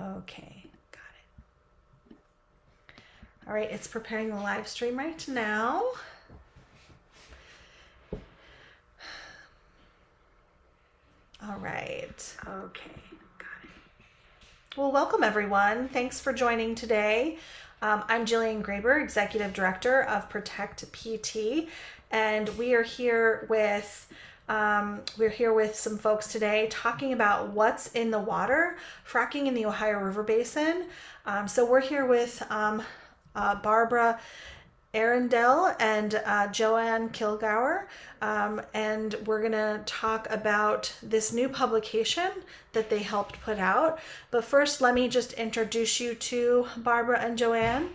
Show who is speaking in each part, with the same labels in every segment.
Speaker 1: Okay, got it. All right, it's preparing the live stream right now. All right, okay, got it. Well, welcome everyone. Thanks for joining today. I'm Jillian Graber, Executive Director of Protect PT, and we are here with some folks today talking about what's in the water, fracking in the Ohio River Basin. So we're here with Barbara Arrindell and Joanne Kilgour, and we're going to talk about this new publication that they helped put out. But first, let me just introduce you to Barbara and Joanne.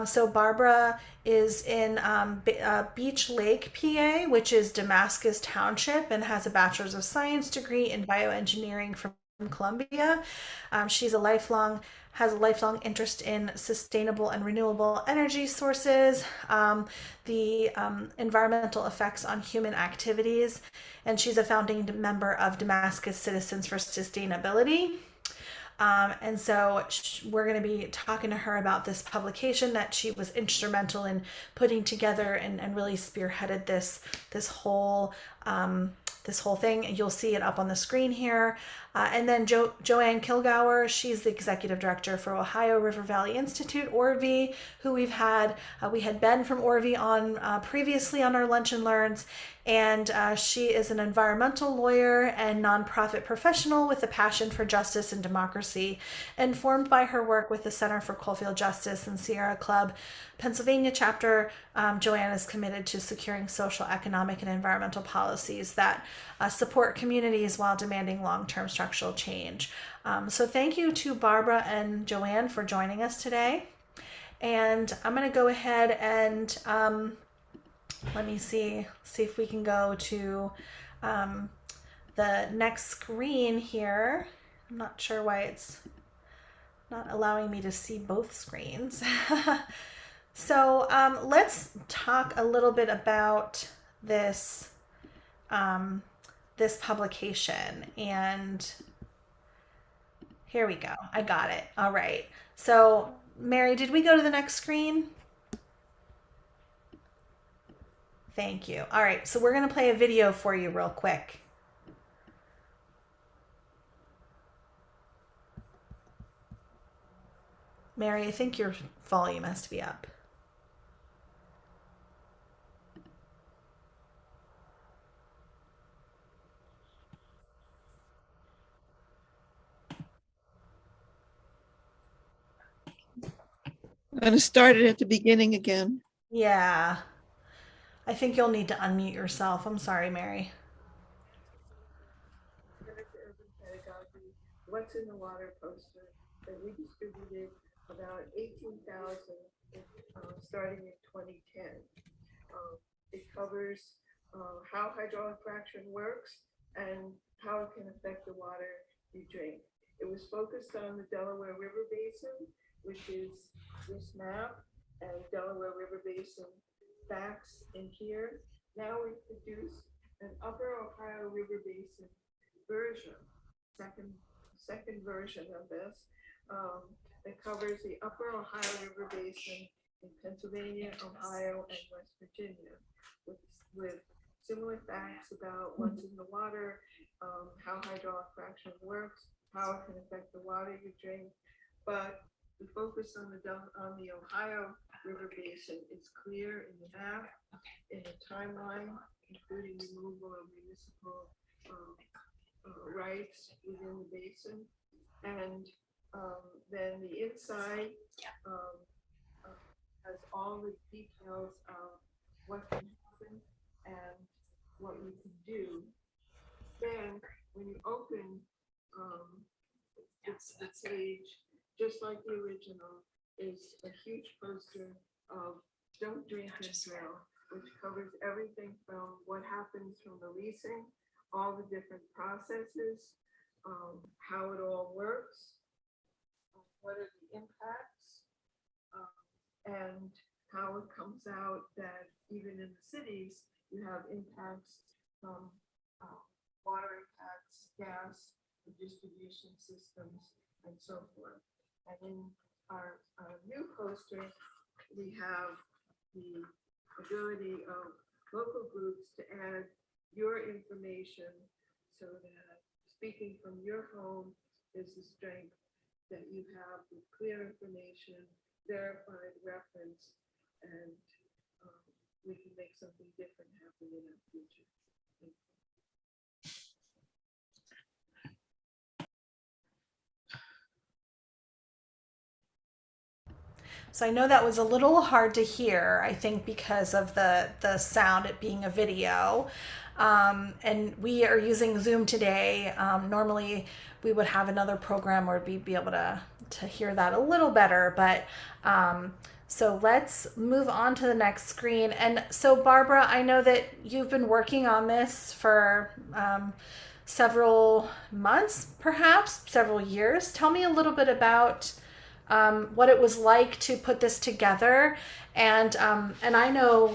Speaker 1: So Barbara is in Beach Lake, PA, which is Damascus Township, and has a Bachelor's of Science degree in bioengineering from Columbia. She's a lifelong has a lifelong interest in sustainable and renewable energy sources, the environmental effects on human activities, and she's a founding member of Damascus Citizens for Sustainability. And so we're going to be talking to her about this publication that she was instrumental in putting together and really spearheaded this whole thing. You'll see it up on the screen here. And then Joanne Kilgour, she's the executive director for Ohio River Valley Institute, ORV, who we had Ben from ORV on previously on our Lunch and Learns. And she is an environmental lawyer and nonprofit professional with a passion for justice and democracy. Informed by her work with the Center for Coalfield Justice and Sierra Club Pennsylvania chapter, Joanne is committed to securing social, economic, and environmental policies that support communities while demanding long-term structural change. So thank you to Barbara and Joanne for joining us today. And I'm going to go ahead and let me see if we can go to the next screen here. I'm not sure why it's not allowing me to see both screens. So let's talk a little bit about this this publication. And here we go. I got it. All right. So Mary, did we go to the next screen? Thank you. All right, so we're going to play a video for you real quick. Mary, I think your volume has to be up.
Speaker 2: I'm going to start it at the beginning again.
Speaker 1: Yeah. I think you'll need to unmute yourself. I'm sorry, Mary.
Speaker 3: What's in the Water poster that we distributed about 18,000 starting in 2010. It covers how hydraulic fracturing works and how it can affect the water you drink. It was focused on the Delaware River Basin, which is this map, and Delaware River Basin facts in here. Now we produce an Upper Ohio River Basin version, second version of this, that covers the Upper Ohio River Basin in Pennsylvania, Ohio, and West Virginia, with similar facts about what's in the water, how hydraulic fracturing works, how it can affect the water you drink. But the focus on the Ohio River Basin is clear in the map, in the timeline, including removal of municipal rights within the basin, and then the inside has all the details of what can happen and what you can do. Then when you open the page, just like the original, is a huge poster of Don't Drink and Drill, which covers everything from what happens from the leasing, all the different processes, how it all works, what are the impacts, and how it comes out that even in the cities, you have impacts from water impacts, gas, the distribution systems, and so forth. And in our new poster, we have the ability of local groups to add your information so that speaking from your home is the strength that you have with clear information, verified reference, and we can make something different happen in our future. Thank you.
Speaker 1: So I know that was a little hard to hear, I think because of the sound, it being a video. And we are using Zoom today. Normally we would have another program where we'd be able to hear that a little better, but so let's move on to the next screen. And so Barbara, I know that you've been working on this for several months, perhaps several years. Tell me a little bit about what it was like to put this together, and I know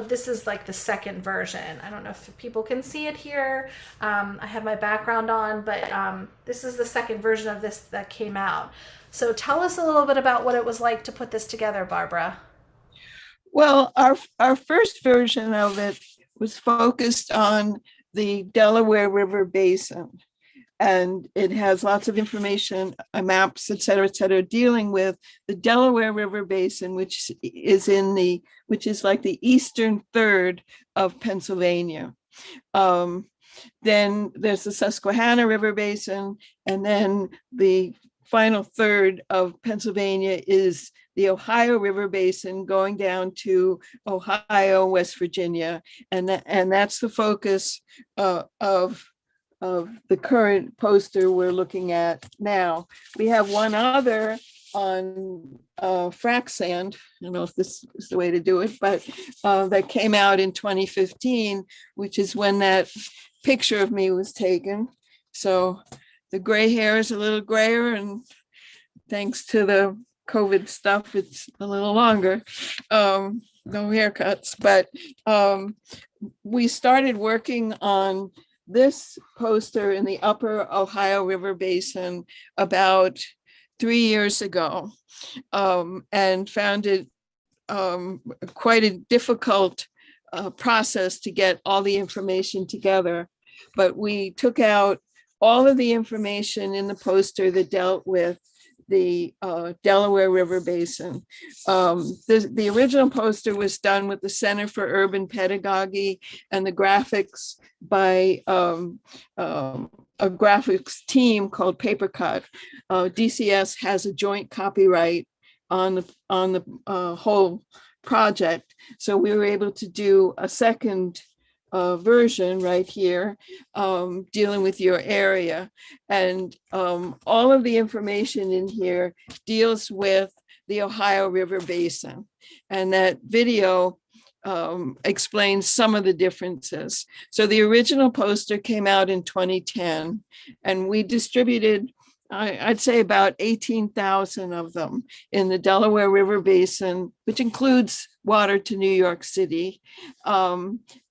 Speaker 1: this is like the second version. I don't know if people can see it here. I have my background on, but this is the second version of this that came out. So tell us a little bit about what it was like to put this together, Barbara.
Speaker 2: Well, our first version of it was focused on the Delaware River Basin. And it has lots of information, maps, et cetera, dealing with the Delaware River Basin, which is like the eastern third of Pennsylvania. Then there's the Susquehanna River Basin, and then the final third of Pennsylvania is the Ohio River Basin going down to Ohio, West Virginia, and that's the focus of the current poster we're looking at now. We have one other on frack sand. I don't know if this is the way to do it, but that came out in 2015, which is when that picture of me was taken. So the gray hair is a little grayer, and thanks to the COVID stuff, it's a little longer. No haircuts, but we started working on this poster in the upper Ohio River Basin about 3 years ago, and found it quite a difficult process to get all the information together. But we took out all of the information in the poster that dealt with the Delaware River Basin. The original poster was done with the Center for Urban Pedagogy, and the graphics by a graphics team called Papercut. DCS has a joint copyright on the whole project, so we were able to do a second version right here, dealing with your area. And all of the information in here deals with the Ohio River Basin. And that video explains some of the differences. So the original poster came out in 2010, and we distributed, I'd say, about 18,000 of them in the Delaware River Basin, which includes water to New York City,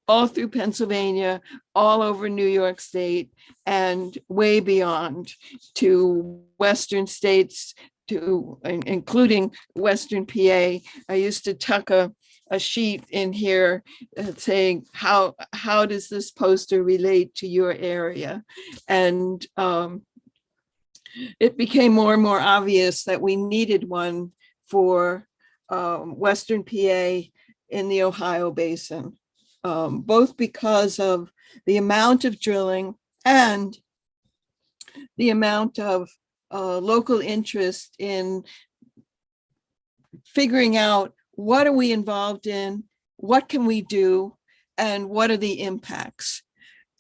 Speaker 2: all through Pennsylvania, all over New York State, and way beyond to Western states, to including Western PA. I used to tuck a sheet in here saying, how does this poster relate to your area? And it became more and more obvious that we needed one for Western PA in the Ohio Basin. Both because of the amount of drilling and the amount of local interest in figuring out what are we involved in, what can we do, and what are the impacts.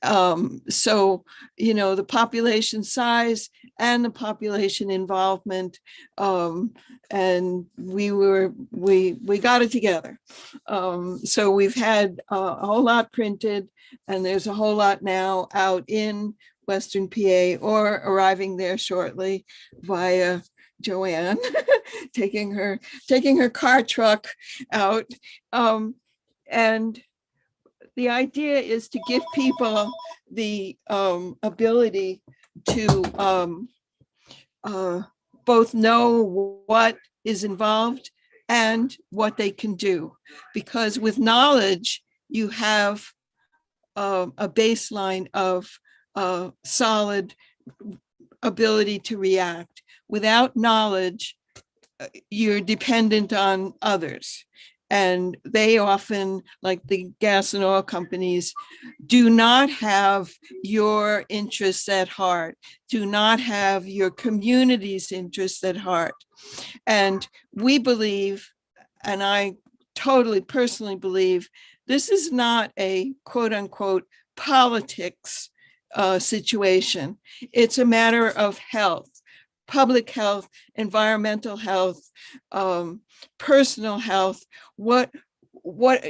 Speaker 2: So, the population size and the population involvement, and we got it together. So we've had a whole lot printed, and there's a whole lot now out in Western PA or arriving there shortly via Joanne, taking her car truck out. And the idea is to give people the ability to both know what is involved and what they can do. Because with knowledge, you have a baseline of solid ability to react. Without knowledge, you're dependent on others. And they often, like the gas and oil companies, do not have your interests at heart, do not have your community's interests at heart. And we believe, and I totally personally believe, this is not a quote unquote politics situation. It's a matter of health, public health, environmental health, personal health. What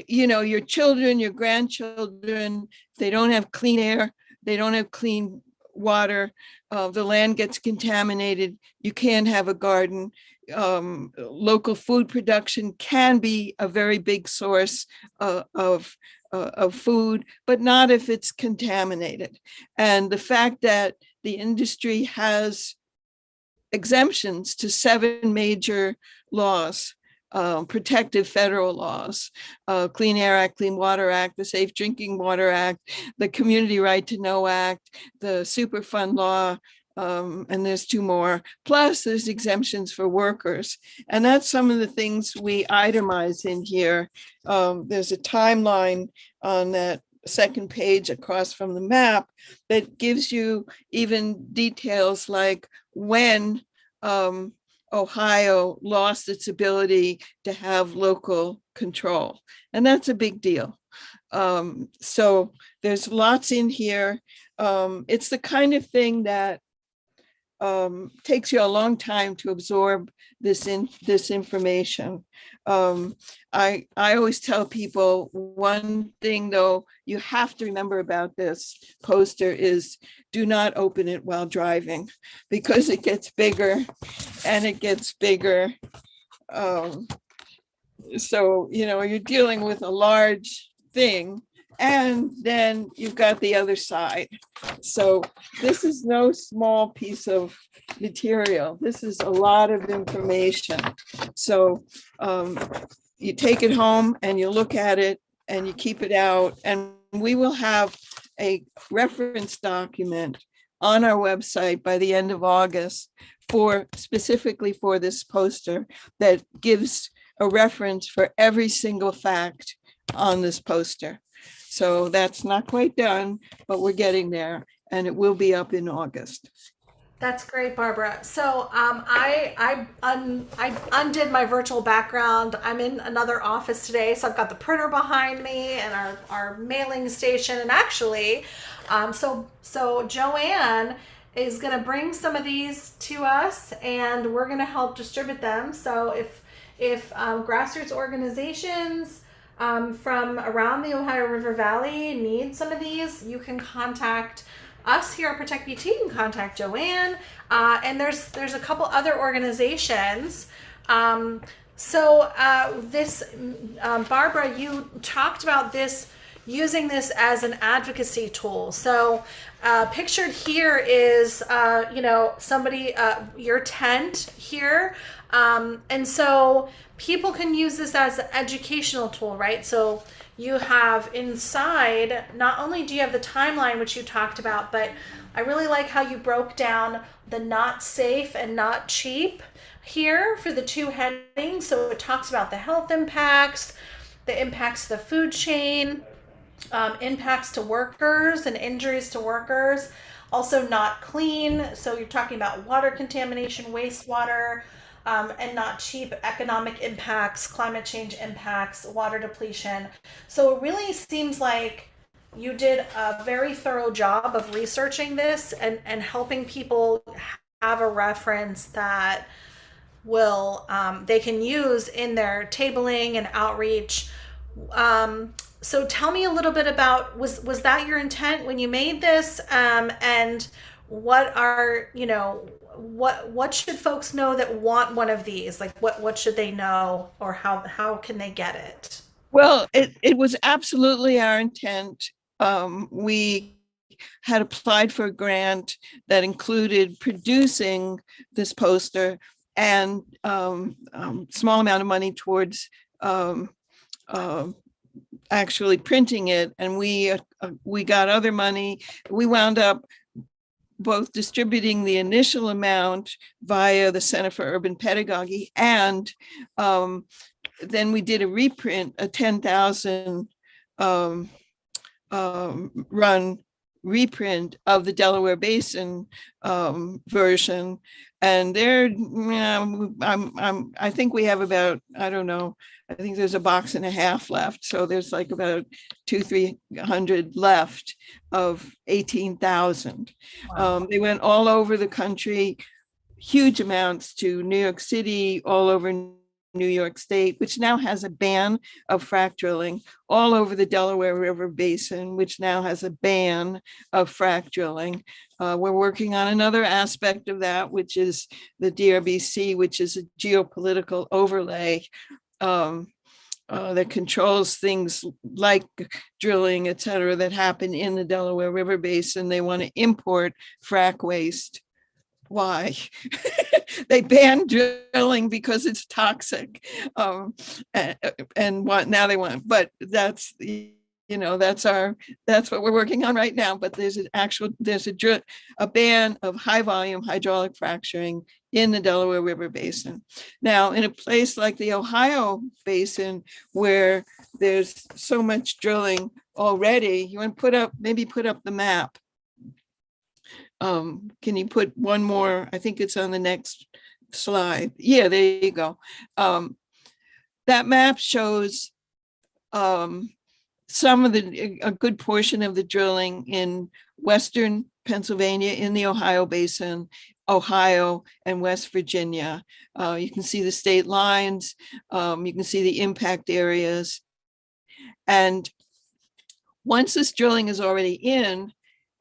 Speaker 2: your children, your grandchildren, they don't have clean air, they don't have clean water, the land gets contaminated, you can't have a garden. Local food production can be a very big source of food, but not if it's contaminated. And the fact that the industry has exemptions to 7 major laws, protective federal laws, Clean Air Act, Clean Water Act, the Safe Drinking Water Act, the Community Right to Know Act, the Superfund law, and there's 2 more. Plus there's exemptions for workers. And that's some of the things we itemize in here. There's a timeline on that second page across from the map that gives you even details like when Ohio lost its ability to have local control. And that's a big deal. So there's lots in here. It's the kind of thing that takes you a long time to absorb this information. I always tell people one thing, though, you have to remember about this poster is do not open it while driving, because it gets bigger and it gets bigger. So, you're dealing with a large thing, and then you've got the other side. So this is no small piece of material. This is a lot of information. So you take it home and you look at it and you keep it out. And we will have a reference document on our website by the end of August specifically for this poster that gives a reference for every single fact on this poster. So that's not quite done, but we're getting there, and it will be up in August.
Speaker 1: That's great, Barbara. So I undid my virtual background. I'm in another office today, so I've got the printer behind me and our mailing station. And actually, so Joanne is going to bring some of these to us, and we're going to help distribute them. So if grassroots organizations from around the Ohio River Valley need some of these, you can contact us here at Protect BT. You can contact Joanne, and there's a couple other organizations. Barbara, you talked about this, using this as an advocacy tool. So pictured here is somebody, your tent here, and so people can use this as an educational tool, right? So you have inside, not only do you have the timeline, which you talked about, but I really like how you broke down the not safe and not cheap here for the 2 headings. So it talks about the health impacts, the impacts to the food chain, impacts to workers and injuries to workers, also not clean. So you're talking about water contamination, wastewater, and not cheap, economic impacts, climate change impacts, water depletion. So it really seems like you did a very thorough job of researching this and helping people have a reference that will they can use in their tabling and outreach. So tell me a little bit about, was that your intent when you made this? And what are, what should folks know that want one of these? Like what should they know, or how can they get it?
Speaker 2: Well, it was absolutely our intent. We had applied for a grant that included producing this poster and small amount of money towards actually printing it. And we got other money. We wound up both distributing the initial amount via the Center for Urban Pedagogy, and then we did a reprint, a 10,000 run reprint of the Delaware Basin version. And there, I think we have about, I don't know, I think there's a box and a half left. So there's like about 200-300 left of 18,000.
Speaker 1: Wow.
Speaker 2: They went all over the country, huge amounts to New York City, all over New York State, which now has a ban of frack drilling, all over the Delaware River Basin, which now has a ban of frack drilling. We're working on another aspect of that, which is the DRBC, which is a geopolitical overlay that controls things like drilling, et cetera, that happen in the Delaware River Basin. They want to import frack waste. Why? They banned drilling because it's toxic, and now they want. But that's that's what we're working on right now. But there's a ban of high volume hydraulic fracturing in the Delaware River Basin. Now, in a place like the Ohio Basin, where there's so much drilling already, you want to put up the map. Can you put one more? I think it's on the next slide. Yeah, there you go. That map shows some of a good portion of the drilling in Western Pennsylvania, in the Ohio Basin, Ohio, and West Virginia. You can see the state lines. You can see the impact areas. And once this drilling is already in,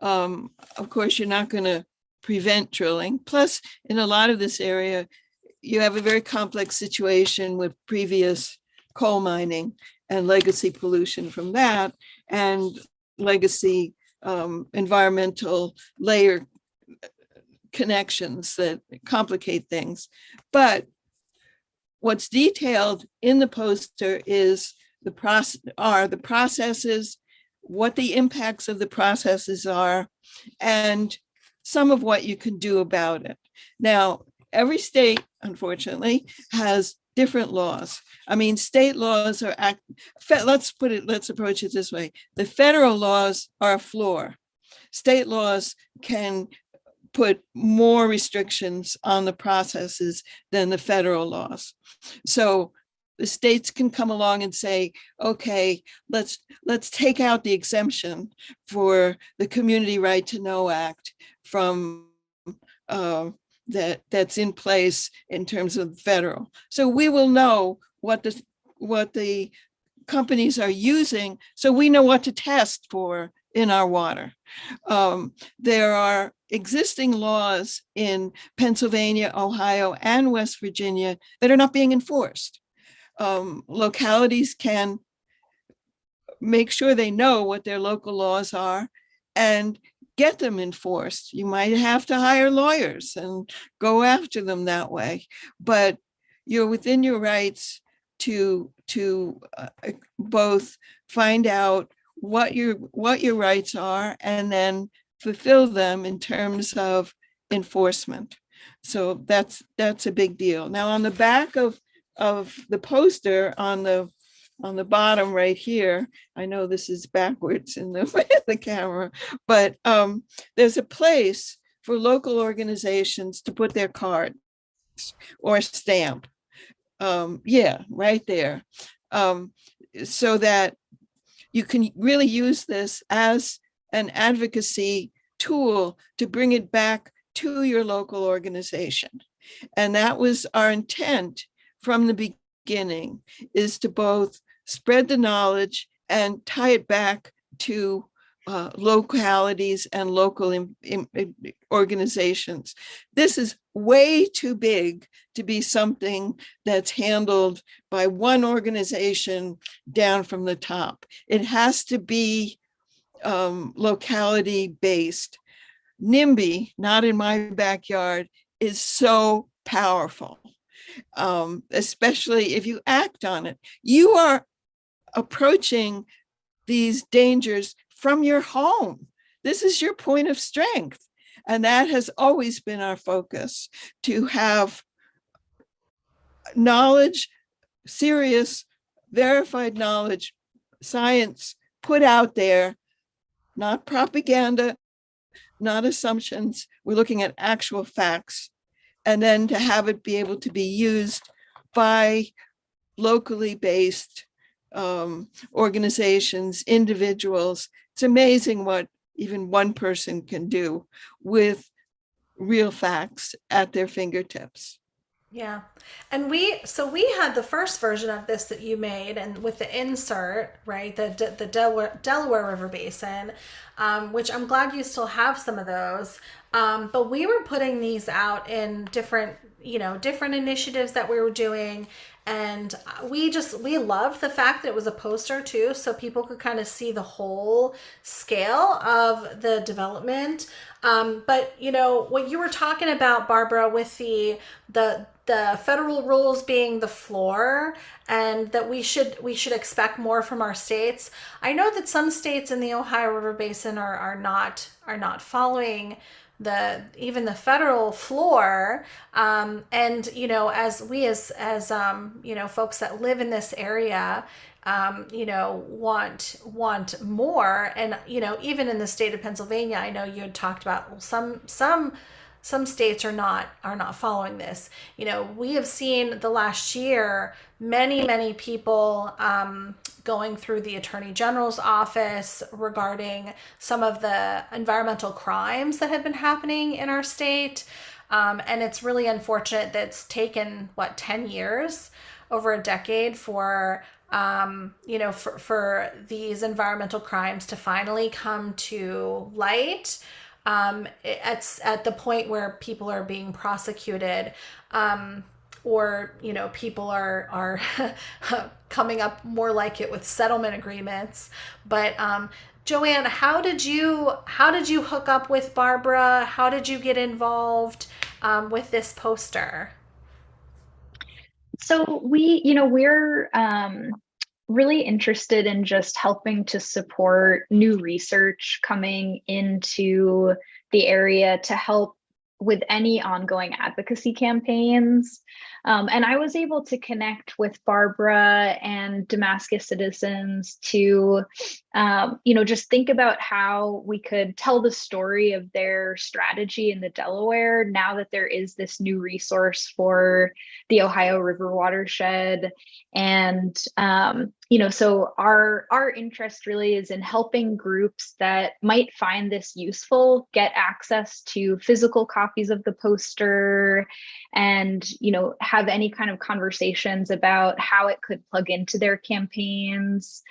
Speaker 2: of course, you're not going to prevent drilling. Plus, in a lot of this area, you have a very complex situation with previous coal mining and legacy pollution from that, and legacy environmental layer connections that complicate things. But what's detailed in the poster is the processes, what the impacts of the processes are, and some of what you can do about it. Now, every state, unfortunately, has different laws. I mean, state laws are, let's approach it this way. The federal laws are a floor. State laws can put more restrictions on the processes than the federal laws. So the states can come along and say, okay, let's take out the exemption for the Community Right to Know Act from that's in place in terms of federal. So we will know what the companies are using, so we know what to test for in our water. There are existing laws in Pennsylvania, Ohio, and West Virginia that are not being enforced. Localities can make sure they know what their local laws are and get them enforced. You might have to hire lawyers and go after them that way, but you're within your rights to both find out what your rights are and then fulfill them in terms of enforcement. So that's a big deal. Now, on the back of the poster, on the bottom right here, I know this is backwards in the camera, but there's a place for local organizations to put their cards or stamp. Yeah, right there. So that you can really use this as an advocacy tool to bring it back to your local organization. And that was our intent from the beginning, is to both spread the knowledge and tie it back to localities and local organizations. This is way too big to be something that's handled by one organization down from the top. It has to be locality based. NIMBY, not in my backyard, is so powerful, especially if you act on it. You are approaching these dangers from your home. This is your point of strength. And that has always been our focus, to have knowledge, serious, verified knowledge, science put out there, not propaganda, not assumptions. We're looking at actual facts, and then to have it be able to be used by locally based organizations, individuals. It's amazing what even one person can do with real facts at their fingertips.
Speaker 1: Yeah. And we had the first version of this that you made, and with the insert, right, the Delaware River Basin, which I'm glad you still have some of those. But we were putting these out in different initiatives that we were doing. And we loved the fact that it was a poster too, so people could kind of see the whole scale of the development. But what you were talking about, Barbara, with the federal rules being the floor, and that we should expect more from our states. I know that some states in the Ohio River Basin are not following even the federal floor, and as we as folks that live in this area, want more. And even in the state of Pennsylvania, I know you had talked about some states are not following this. We have seen the last year many people going through the Attorney General's office regarding some of the environmental crimes that have been happening in our state. And it's really unfortunate that it's taken 10 years, over a decade, for these environmental crimes to finally come to light. It's at the point where people are being prosecuted, or people are coming up more like it with settlement agreements. But Joanne, how did you hook up with Barbara? How did you get involved with this poster?
Speaker 4: So we're really interested in just helping to support new research coming into the area to help with any ongoing advocacy campaigns. And I was able to connect with Barbara and Damascus citizens to, just think about how we could tell the story of their strategy in the Delaware now that there is this new resource for the Ohio River watershed. And, so our interest really is in helping groups that might find this useful get access to physical copies of the poster, and have any kind of conversations about how it could plug into their campaigns.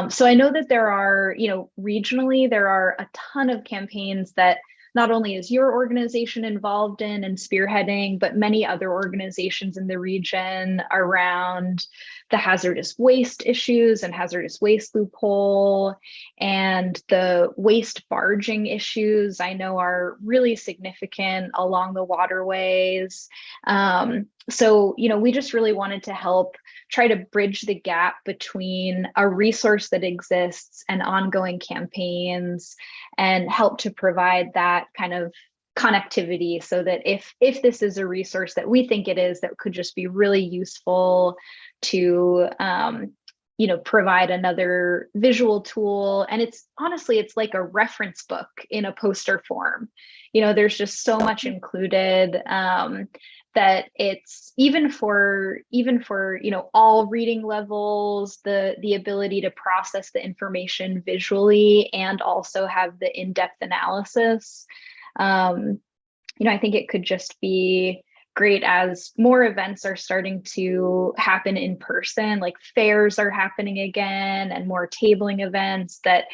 Speaker 4: So I know that there are, regionally, there are a ton of campaigns that not only is your organization involved in and spearheading, but many other organizations in the region around the hazardous waste issues and hazardous waste loophole, and the waste barging issues I know are really significant along the waterways. So, we just really wanted to help try to bridge the gap between a resource that exists and ongoing campaigns, and help to provide that kind of connectivity, so that if this is a resource that we think it is, that could just be really useful to provide another visual tool. And it's like a reference book in a poster form. There's just so much included, that it's even for all reading levels, the ability to process the information visually and also have the in-depth analysis. I think it could just be great as more events are starting to happen in person, like fairs are happening again and more tabling events, that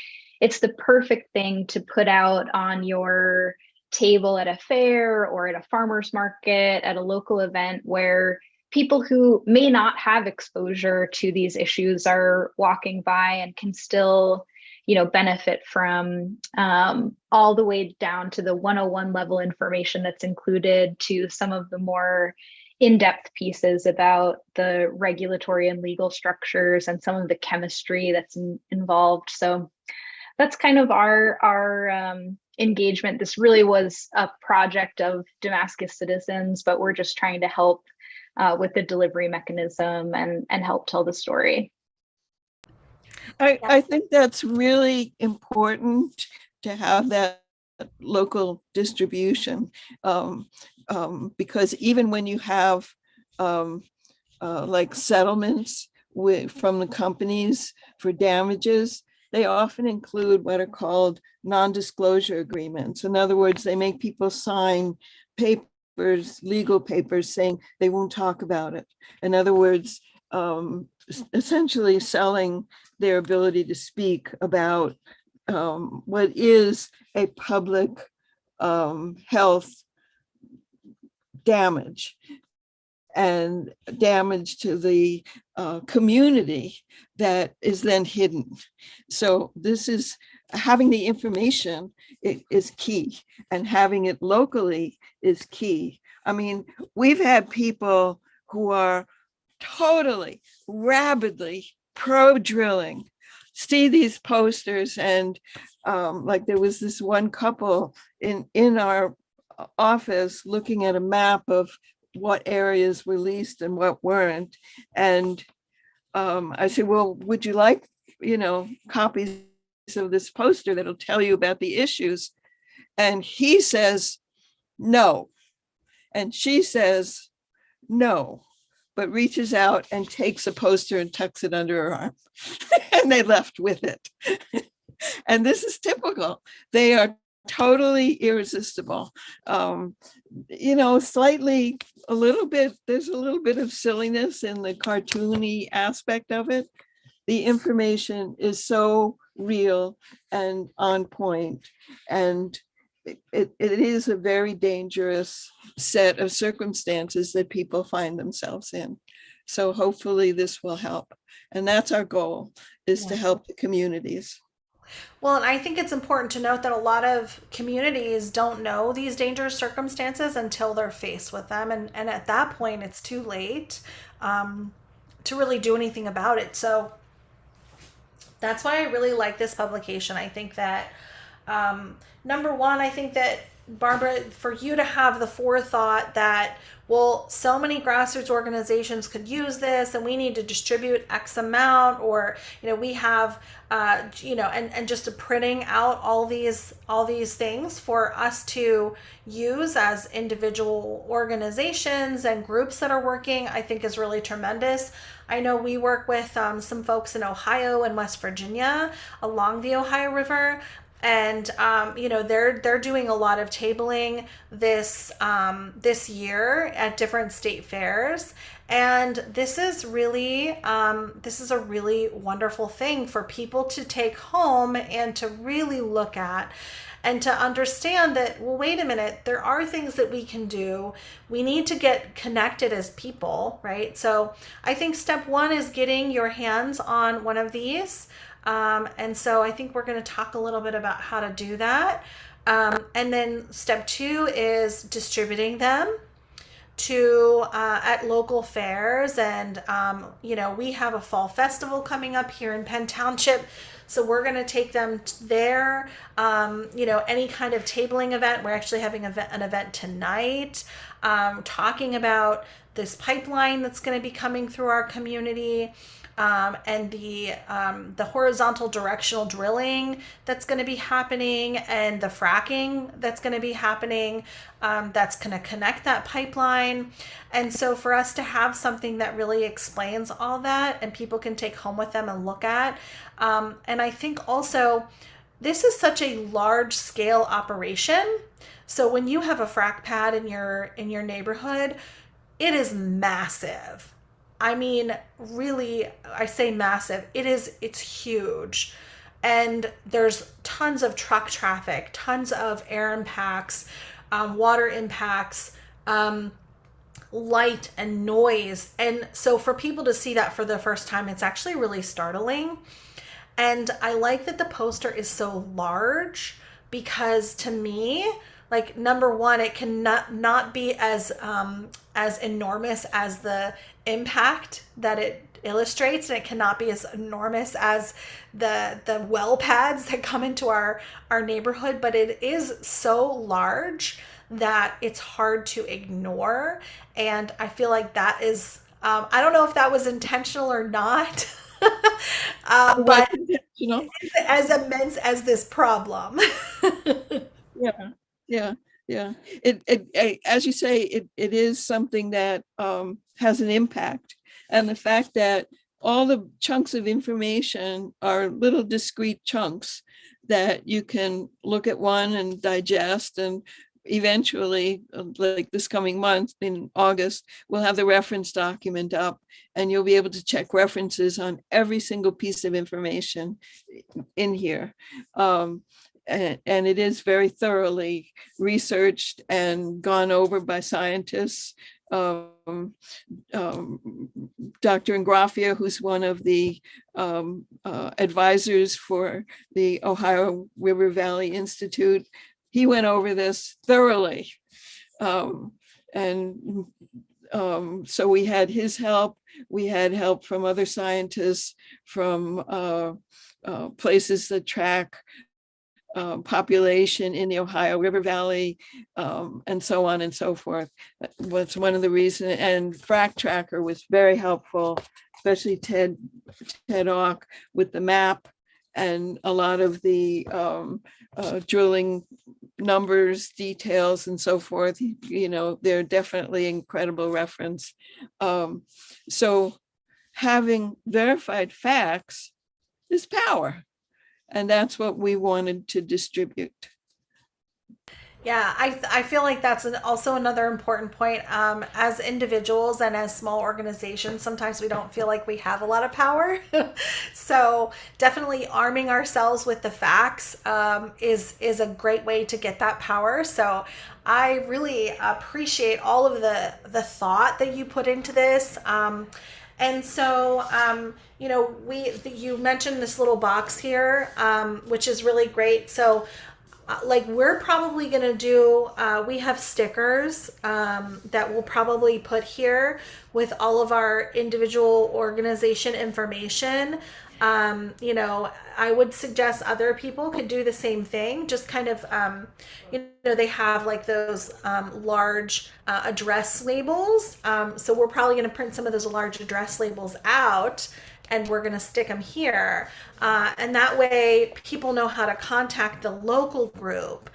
Speaker 4: it's the perfect thing to put out on your table at a fair or at a farmer's market, at a local event, where people who may not have exposure to these issues are walking by and can still benefit from, all the way down to the 101 level information that's included, to some of the more in-depth pieces about the regulatory and legal structures and some of the chemistry that's involved. So that's kind of our engagement. This really was a project of Damascus citizens, but we're just trying to help with the delivery mechanism and help tell the story.
Speaker 2: I think that's really important to have that local distribution, because even when you have like settlements from the companies for damages, they often include what are called non-disclosure agreements. In other words, they make people sign papers, legal papers, saying they won't talk about it. In other words, essentially selling their ability to speak about what is a public health damage and damage to the community that is then hidden. So this is having the information is key, and having it locally is key. I mean, we've had people who are totally rabidly pro drilling see these posters, and like there was this one couple in our office looking at a map of what areas were leased and what weren't, and I said, well, would you like copies of this poster that'll tell you about the issues? And he says no, and she says no, but reaches out and takes a poster and tucks it under her arm. And they left with it. And this is typical. They are totally irresistible. Slightly, there's a little bit of silliness in the cartoony aspect of it. The information is so real and on point, and it is a very dangerous set of circumstances that people find themselves in. So hopefully this will help. And that's our goal, is to help the communities.
Speaker 1: Well, and I think it's important to note that a lot of communities don't know these dangerous circumstances until they're faced with them. And at that point, it's too late to really do anything about it. So that's why I really like this publication. I think that, number one, I think that, Barbara, for you to have the forethought that, well, so many grassroots organizations could use this and we need to distribute X amount, or, we have, and just printing out all these things for us to use as individual organizations and groups that are working, I think is really tremendous. I know we work with some folks in Ohio and West Virginia along the Ohio River. And they're doing a lot of tabling this year at different state fairs, and this is a really wonderful thing for people to take home and to really look at, and to understand that, well, wait a minute, there are things that we can do. We need to get connected as people, right? So I think step one is getting your hands on one of these. And so I think we're going to talk a little bit about how to do that. And then step two is distributing them to at local fairs. And, we have a fall festival coming up here in Penn Township. So we're going to take them there. Any kind of tabling event. We're actually having an event tonight, talking about this pipeline that's going to be coming through our community. And the horizontal directional drilling that's going to be happening, and the fracking that's going to be happening, that's going to connect that pipeline. And so for us to have something that really explains all that and people can take home with them and look at. And I think also this is such a large scale operation. So when you have a frack pad in your neighborhood, it is massive. I mean, really, I say massive. It's huge. And there's tons of truck traffic, tons of air impacts, water impacts, light and noise. And so for people to see that for the first time, it's actually really startling. And I like that the poster is so large because to me, like number one, it can not be as enormous as the impact that it illustrates, and it cannot be as enormous as the well pads that come into our neighborhood, but it is so large that it's hard to ignore. And I feel like that is I don't know if that was intentional or not. But it's as immense as this problem.
Speaker 2: Yeah, yeah, yeah. As you say, it is something that has an impact. And the fact that all the chunks of information are little discrete chunks that you can look at one and digest, and eventually, like this coming month in August, we'll have the reference document up, and you'll be able to check references on every single piece of information in here. And it is very thoroughly researched and gone over by scientists. Dr. Ingraffia, who's one of the advisors for the Ohio River Valley Institute, he went over this thoroughly. So we had his help. We had help from other scientists, from places that track population in the Ohio River Valley, and so on and so forth. Was one of the reasons. And Frack Tracker was very helpful, especially Ted Ock with the map and a lot of the drilling numbers, details, and so forth. You know, they're definitely incredible reference. So having verified facts is power. And that's what we wanted to distribute.
Speaker 1: Yeah, I feel like that's also another important point. As individuals and as small organizations, sometimes we don't feel like we have a lot of power. So definitely arming ourselves with the facts is a great way to get that power. So I really appreciate all of the thought that you put into this. And so, you know, you mentioned this little box here, which is really great. So, like we're probably going to do, we have stickers that we'll probably put here with all of our individual organization information. You know, I would suggest other people could do the same thing. Just kind of, you know, they have like those large address labels. So we're probably going to print some of those large address labels out, and we're going to stick them here. And that way people know how to contact the local group,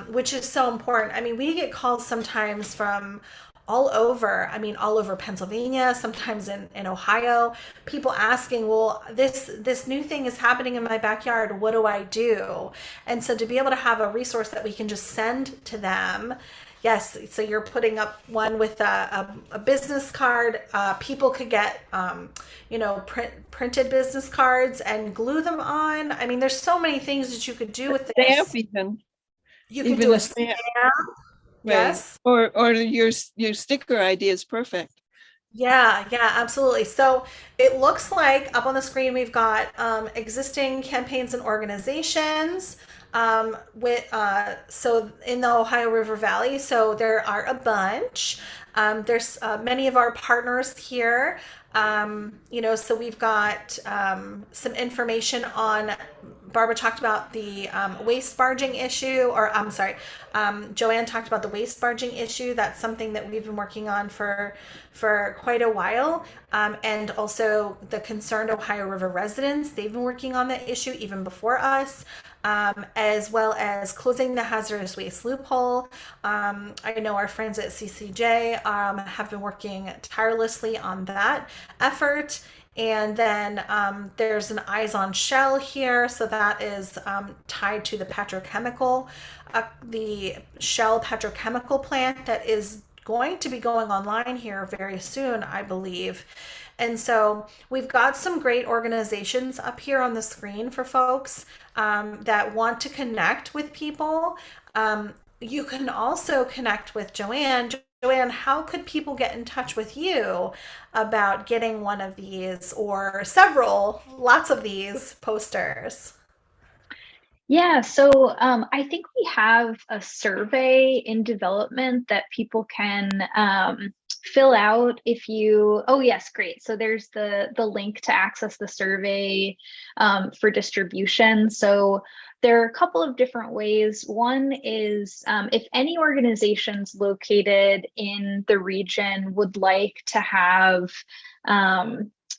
Speaker 1: which is so important. I mean, we get calls sometimes from all over, all over Pennsylvania, sometimes in Ohio, people asking, well, this new thing is happening in my backyard. What do I do? And so to be able to have a resource that we can just send to them. Yes, so you're putting up one with a business card. People could get, you know, printed business cards and glue them on. I mean, there's so many things that you could do with this.
Speaker 2: Stamp even.
Speaker 1: You can do a stamp.
Speaker 2: Right.
Speaker 1: Yes.
Speaker 2: Or your sticker idea is perfect.
Speaker 1: Yeah, absolutely. So it looks like up on the screen we've got existing campaigns and organizations so in the Ohio River Valley. So there are a bunch. There's many of our partners here. You know, so we've got some information on. Barbara talked about the waste barging issue, or I'm sorry, Joanne talked about the waste barging issue. That's something that we've been working on for quite a while. And also the Concerned Ohio River Residents, they've been working on the issue even before us, as well as closing the hazardous waste loophole. I know our friends at CCJ have been working tirelessly on that effort. And then there's an Eyes on Shell here. So that is tied to the petrochemical, the Shell petrochemical plant that is going to be going online here very soon, I believe. And so we've got some great organizations up here on the screen for folks that want to connect with people. You can also connect with Joanne. Joanne, how could people get in touch with you about getting one of these or several, lots of these posters?
Speaker 4: Yeah, so I think we have a survey in development that people can fill out if you. Oh yes, great. So there's the link to access the survey for distribution. So there are a couple of different ways. One is if any organizations located in the region would like to have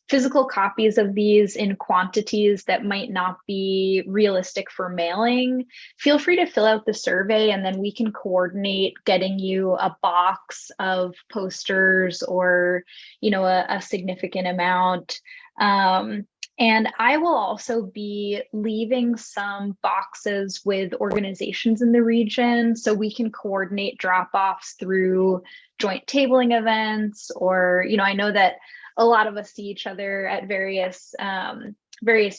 Speaker 4: physical copies of these in quantities that might not be realistic for mailing, feel free to fill out the survey and then we can coordinate getting you a box of posters or, a significant amount. And I will also be leaving some boxes with organizations in the region so we can coordinate drop offs through joint tabling events, or, I know that a lot of us see each other at various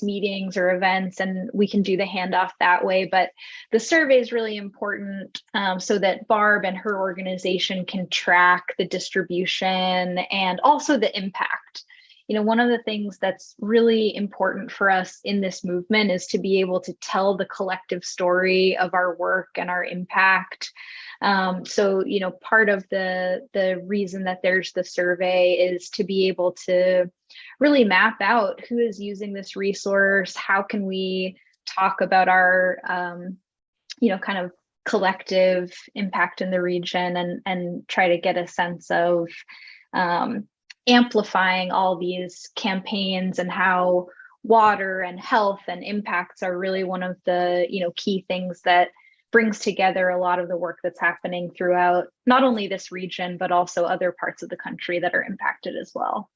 Speaker 4: meetings or events, and we can do the handoff that way. But the survey is really important so that Barb and her organization can track the distribution and also the impact. One of the things that's really important for us in this movement is to be able to tell the collective story of our work and our impact. So, part of the reason that there's the survey is to be able to really map out who is using this resource, how can we talk about our, kind of collective impact in the region, and try to get a sense of amplifying all these campaigns and how water and health and impacts are really one of the key things that brings together a lot of the work that's happening throughout not only this region but also other parts of the country that are impacted as well.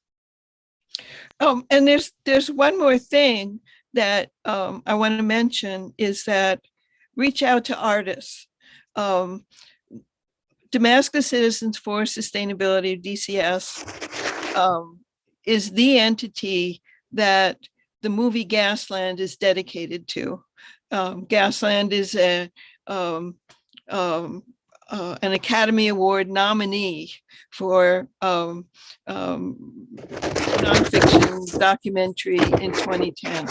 Speaker 2: And there's one more thing that I want to mention is that reach out to artists. Damascus Citizens for Sustainability, DCS, is the entity that the movie Gasland is dedicated to. Gasland is an Academy Award nominee for nonfiction documentary in 2010.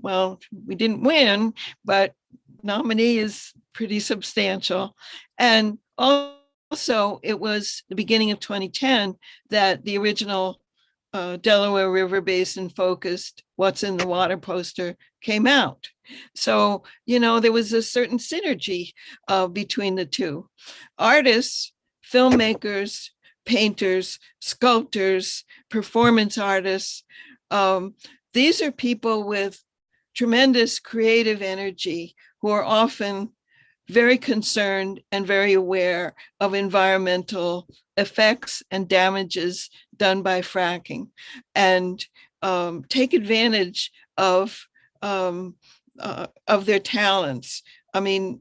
Speaker 2: Well, we didn't win, but nominee is pretty substantial. And also, it was the beginning of 2010 that the original Delaware River Basin focused What's in the Water poster came out. So, there was a certain synergy between the two. Artists, filmmakers, painters, sculptors, performance artists, these are people with tremendous creative energy who are often very concerned and very aware of environmental effects and damages done by fracking, and take advantage of their talents. I mean,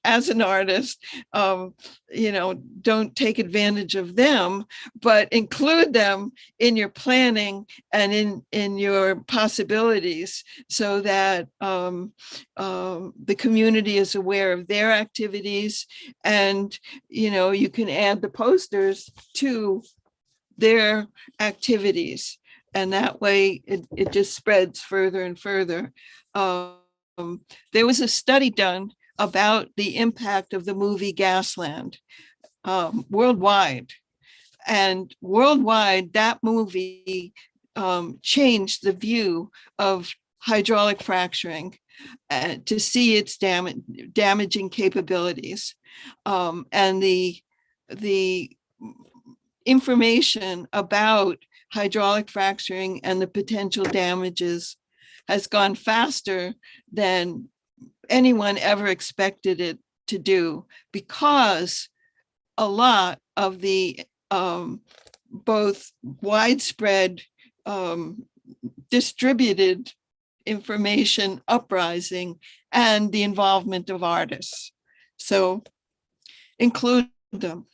Speaker 2: as an artist, don't take advantage of them, but include them in your planning and in your possibilities so that the community is aware of their activities, and, you can add the posters to their activities. And that way it just spreads further and further. There was a study done about the impact of the movie Gasland worldwide. And worldwide, that movie changed the view of hydraulic fracturing to see its damaging capabilities. And the information about hydraulic fracturing and the potential damages has gone faster than anyone ever expected it to do, because a lot of the both widespread distributed information uprising and the involvement of artists. So include them.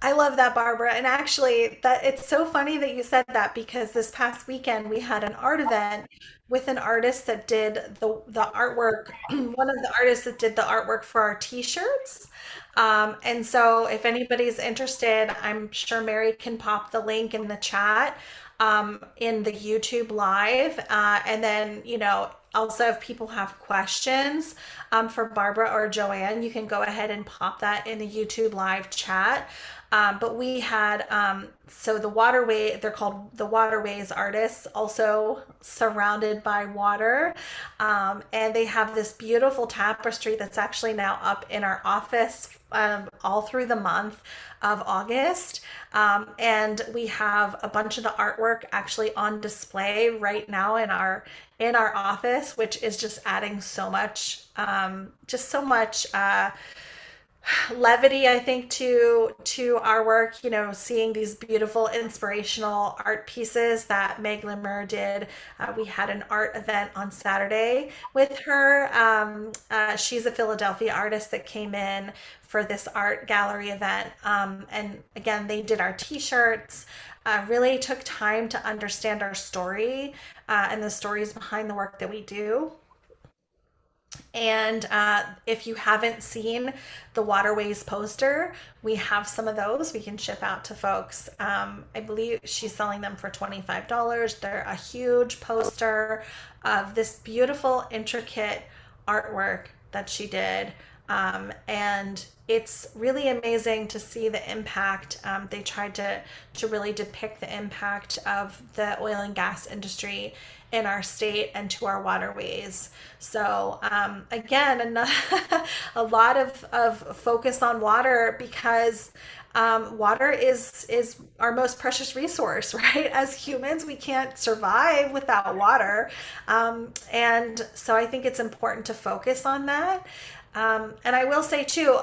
Speaker 1: I love that, Barbara. And actually, that it's so funny that you said that, because this past weekend we had an art event with an artist that did the artwork, one of the artists that did the artwork for our t-shirts. And so if anybody's interested, I'm sure Mary can pop the link in the chat in the YouTube live. And then, also if people have questions for Barbara or Joanne, you can go ahead and pop that in the YouTube live chat. But we had, so they're called the Waterways Artists, also surrounded by water. And they have this beautiful tapestry that's actually now up in our office all through the month of August. And we have a bunch of the artwork actually on display right now in our office, which is just adding so much, levity, I think, to our work. Seeing these beautiful inspirational art pieces that Meg Limmer did. We had an art event on Saturday with her. She's a Philadelphia artist that came in for this art gallery event, and again, they did our t-shirts. Really took time to understand our story and the stories behind the work that we do. And if you haven't seen the Waterways poster, we have some of those we can ship out to folks. I believe she's selling them for $25. They're a huge poster of this beautiful, intricate artwork that she did. And it's really amazing to see the impact. They tried to really depict the impact of the oil and gas industry in our state and to our waterways. So again, a lot of focus on water, because water is our most precious resource, right? As humans, we can't survive without water. And so I think it's important to focus on that. And I will say too,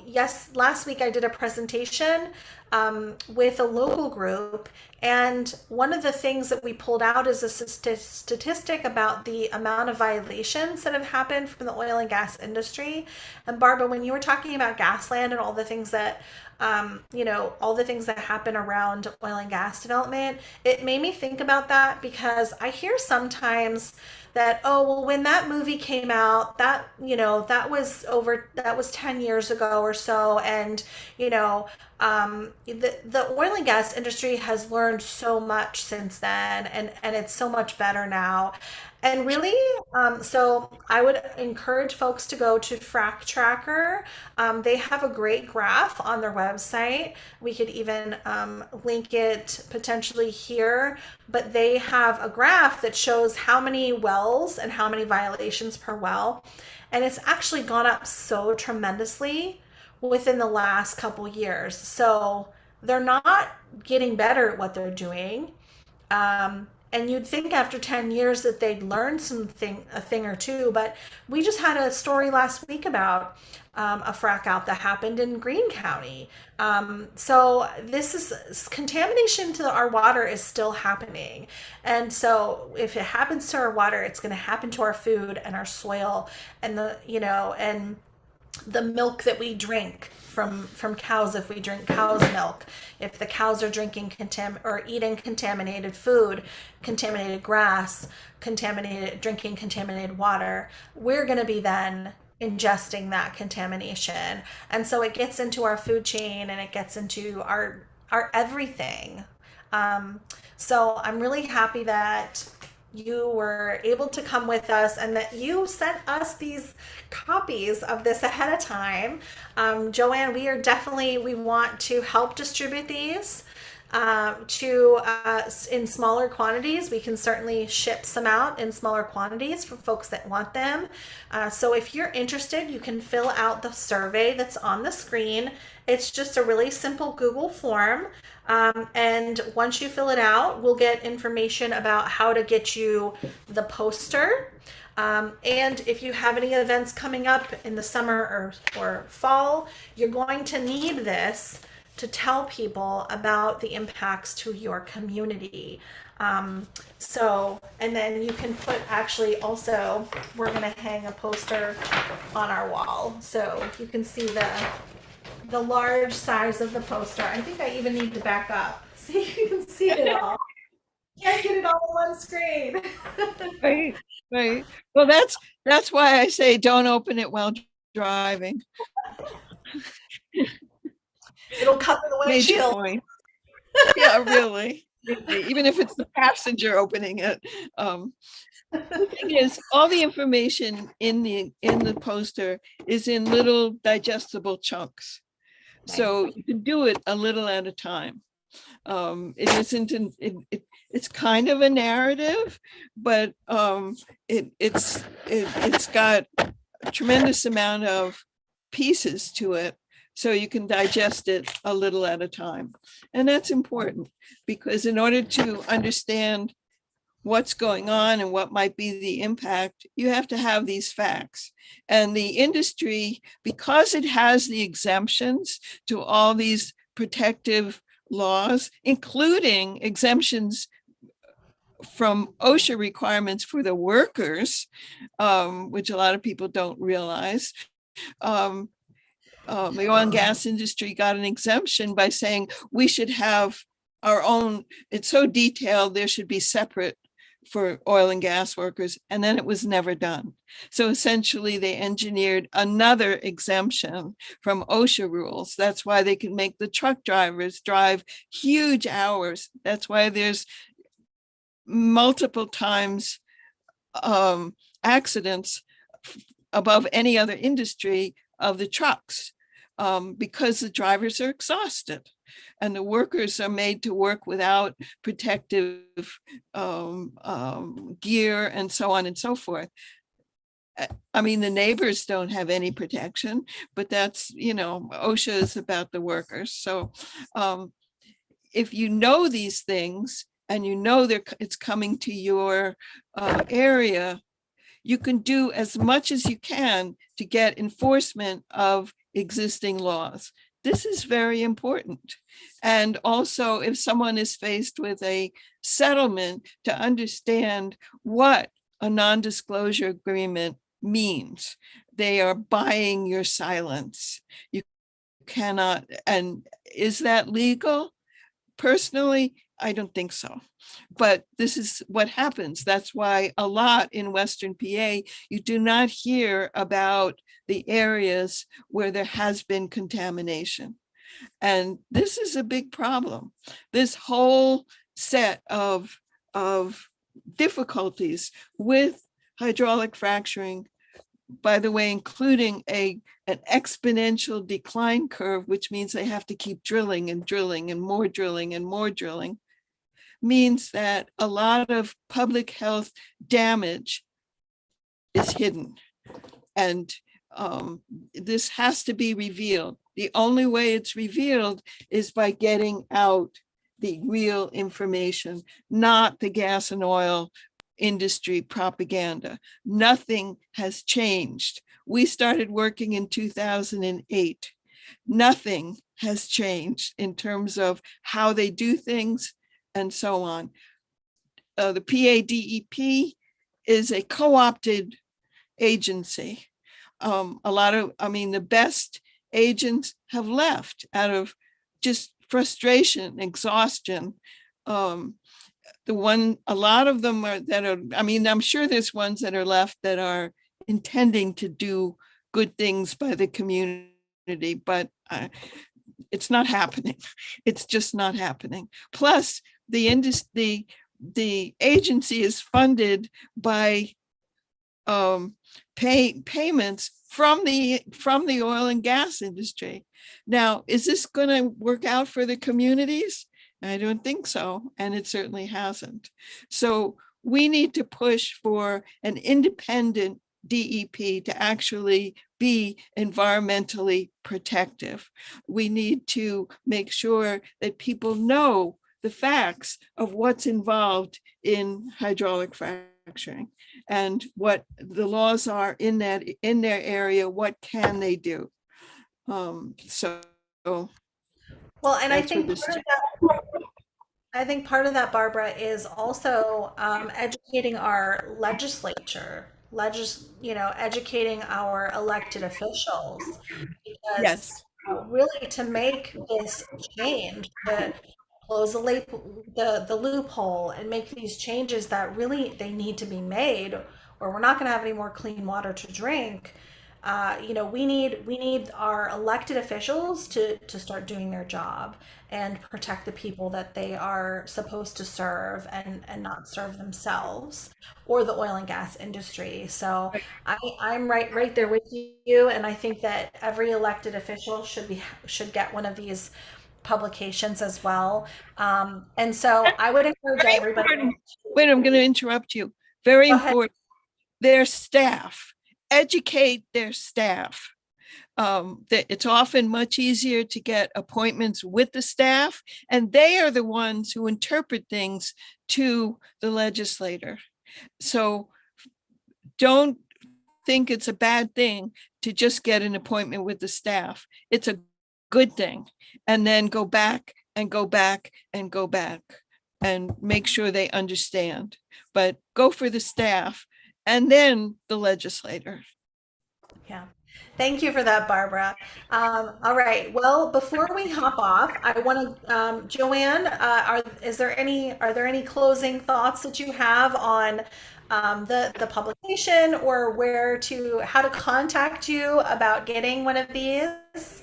Speaker 1: yes, last week I did a presentation with a local group, and one of the things that we pulled out is a statistic about the amount of violations that have happened from the oil and gas industry. And Barbara, when you were talking about Gasland and all the things that all the things that happen around oil and gas development, it made me think about that, because I hear sometimes that, oh, well, when that movie came out, that that was 10 years ago or so. And, the oil and gas industry has learned so much since then, and it's so much better now. And really, so I would encourage folks to go to Frack Tracker. They have a great graph on their website. We could even link it potentially here, but they have a graph that shows how many wells and how many violations per well. And it's actually gone up so tremendously within the last couple years. So they're not getting better at what they're doing. And you'd think after 10 years that they'd learn a thing or two, but we just had a story last week about a frack out that happened in Greene County. So this is contamination to our water is still happening. And so if it happens to our water, it's going to happen to our food and our soil and and the milk that we drink from cows. If we drink cow's milk, if the cows are drinking or eating contaminated food, contaminated grass, drinking contaminated water, we're going to be then ingesting that contamination. And so it gets into our food chain, and it gets into our everything. So I'm really happy that you were able to come with us and that you sent us these copies of this ahead of time. Joanne, we want to help distribute these in smaller quantities. We can certainly ship some out in smaller quantities for folks that want them. So if you're interested, you can fill out the survey that's on the screen. It's just a really simple Google form. And once you fill it out, we'll get information about how to get you the poster. And if you have any events coming up in the summer or fall, you're going to need this to tell people about the impacts to your community. And then you can also, we're going to hang a poster on our wall. So you can see the large size of the poster. I think I even need to back up so you can see it all. Can't get it all on one screen.
Speaker 2: Right. Well, that's why I say don't open it while driving.
Speaker 1: It'll cover the
Speaker 2: Major
Speaker 1: windshield.
Speaker 2: point. Yeah, really. Even if it's the passenger opening it. The thing is, all the information in the poster is in little digestible chunks. So you can do it a little at a time. It isn't it's kind of a narrative, but it's got a tremendous amount of pieces to it, so you can digest it a little at a time. And that's important, because in order to understand what's going on and what might be the impact, you have to have these facts. And the industry, because it has the exemptions to all these protective laws, including exemptions from OSHA requirements for the workers, which a lot of people don't realize. The oil and gas industry got an exemption by saying we should have our own, it's so detailed, there should be separate for oil and gas workers, and then it was never done. So essentially they engineered another exemption from OSHA rules. That's why they can make the truck drivers drive huge hours. That's why there's multiple times accidents above any other industry of the trucks, because the drivers are exhausted and the workers are made to work without protective gear and so on and so forth. I mean, the neighbors don't have any protection, but that's, OSHA is about the workers. So if you know these things and you know it's coming to your area, you can do as much as you can to get enforcement of existing laws. This is very important. And also, if someone is faced with a settlement, to understand what a non-disclosure agreement means. They are buying your silence. You cannot, and is that legal? Personally, I don't think so. But this is what happens. That's why a lot in Western PA, you do not hear about the areas where there has been contamination. And this is a big problem. This whole set of difficulties with hydraulic fracturing, by the way, including an exponential decline curve, which means they have to keep drilling and drilling and more drilling and more drilling, means that a lot of public health damage is hidden. And this has to be revealed. The only way it's revealed is by getting out the real information, not the gas and oil industry propaganda. Nothing has changed. We started working in 2008. Nothing has changed in terms of how they do things and so on. The PADEP is a co-opted agency. The best agents have left out of just frustration, exhaustion. A lot of them I'm sure there's ones that are left that are intending to do good things by the community, but it's not happening. It's just not happening. Plus, the agency is funded by payments from the oil and gas industry. Now, is this going to work out for the communities? I don't think so, and it certainly hasn't. So we need to push for an independent DEP to actually be environmentally protective. We need to make sure that people know the facts of what's involved in hydraulic fracturing and what the laws are in their area. What can they do?
Speaker 1: Well, and I think part of that, Barbara, is also educating our legislature, educating our elected officials, because
Speaker 2: yes,
Speaker 1: really to make this change, to close the loophole and make these changes that really they need to be made, or we're not going to have any more clean water to drink. we need our elected officials to start doing their job and protect the people that they are supposed to serve, and not serve themselves or the oil and gas industry. So I'm right there with you, and I think that every elected official should get one of these publications as well. And so I would encourage
Speaker 2: Very
Speaker 1: everybody.
Speaker 2: important. Wait, I'm going to interrupt you. Very
Speaker 1: Go ahead.
Speaker 2: important. Their staff, educate their staff. It's often much easier to get appointments with the staff, and they are the ones who interpret things to the legislator. So don't think it's a bad thing to just get an appointment with the staff. It's a good thing. And then go back and go back and go back and make sure they understand. But go for the staff and then the legislator.
Speaker 1: Yeah. Thank you for that, Barbara. All right. Well, before we hop off, I want to, Joanne, are there any closing thoughts that you have on the publication, or how to contact you about getting one of these?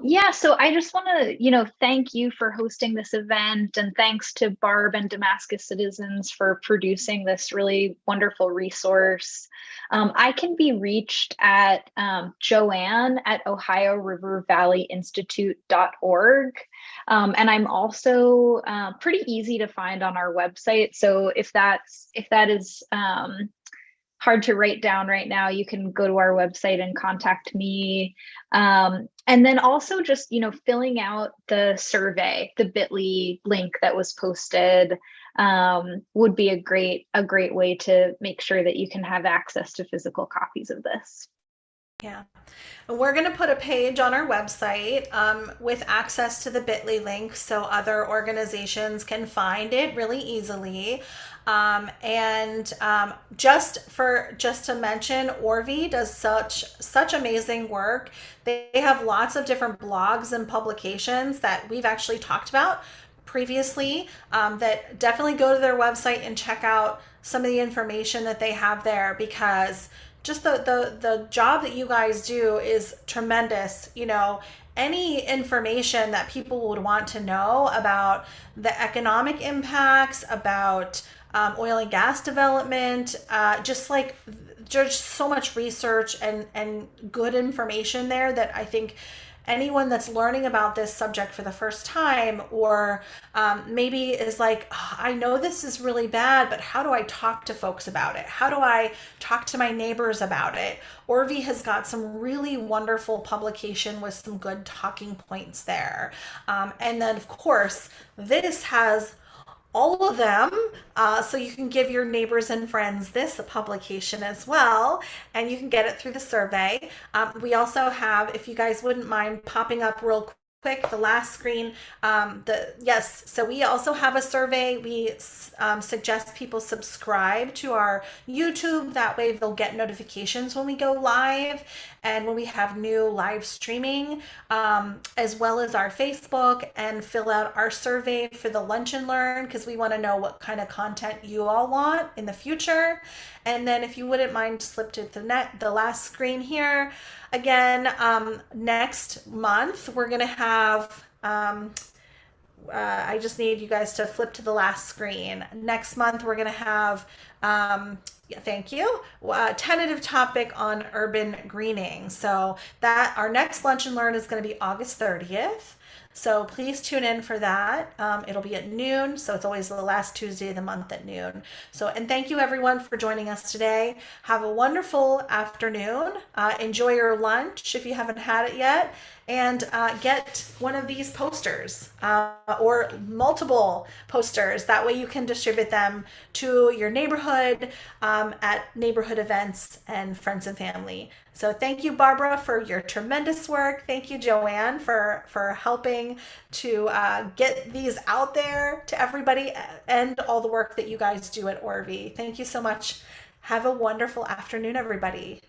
Speaker 4: Yeah, so I just want to, thank you for hosting this event, and thanks to Barb and Damascus Citizens for producing this really wonderful resource. I can be reached at Joanne at Ohio River Valley Institute.org. And I'm also pretty easy to find on our website. So if that is hard to write down right now, you can go to our website and contact me. And then also just, filling out the survey, the bit.ly link that was posted would be a great way to make sure that you can have access to physical copies of this.
Speaker 1: Yeah. And we're going to put a page on our website with access to the bit.ly link so other organizations can find it really easily. Just to mention, Orvie does such amazing work. They have lots of different blogs and publications that we've actually talked about previously, that definitely go to their website and check out some of the information that they have there, because just the job that you guys do is tremendous. Any information that people would want to know about the economic impacts, about oil and gas development, there's so much research and good information there that I think anyone that's learning about this subject for the first time, or maybe is like, oh, I know this is really bad, but how do I talk to folks about it? How do I talk to my neighbors about it? Orvie has got some really wonderful publication with some good talking points there. And then, of course, this has all of them, so you can give your neighbors and friends this publication as well, and you can get it through the survey. We also have, if you guys wouldn't mind popping up real quick, the last screen, so we also have a survey. We suggest people subscribe to our YouTube. That way they'll get notifications when we go live and when we have new live streaming, as well as our Facebook, and fill out our survey for the Lunch and Learn, because we want to know what kind of content you all want in the future. And then if you wouldn't mind, slip to the last screen here. Again, next month we're going to have, I just need you guys to flip to the last screen. Next month we're going to have, thank you, tentative topic on urban greening. So that our next Lunch and Learn is going to be August 30th. So please tune in for that. It'll be at noon. So it's always the last Tuesday of the month at noon. And thank you everyone for joining us today. Have a wonderful afternoon. Enjoy your lunch if you haven't had it yet, and get one of these posters or multiple posters. That way you can distribute them to your neighborhood at neighborhood events and friends and family. So thank you, Barbara, for your tremendous work. Thank you, Joanne, for helping to get these out there to everybody, and all the work that you guys do at Orvie. Thank you so much. Have a wonderful afternoon, everybody.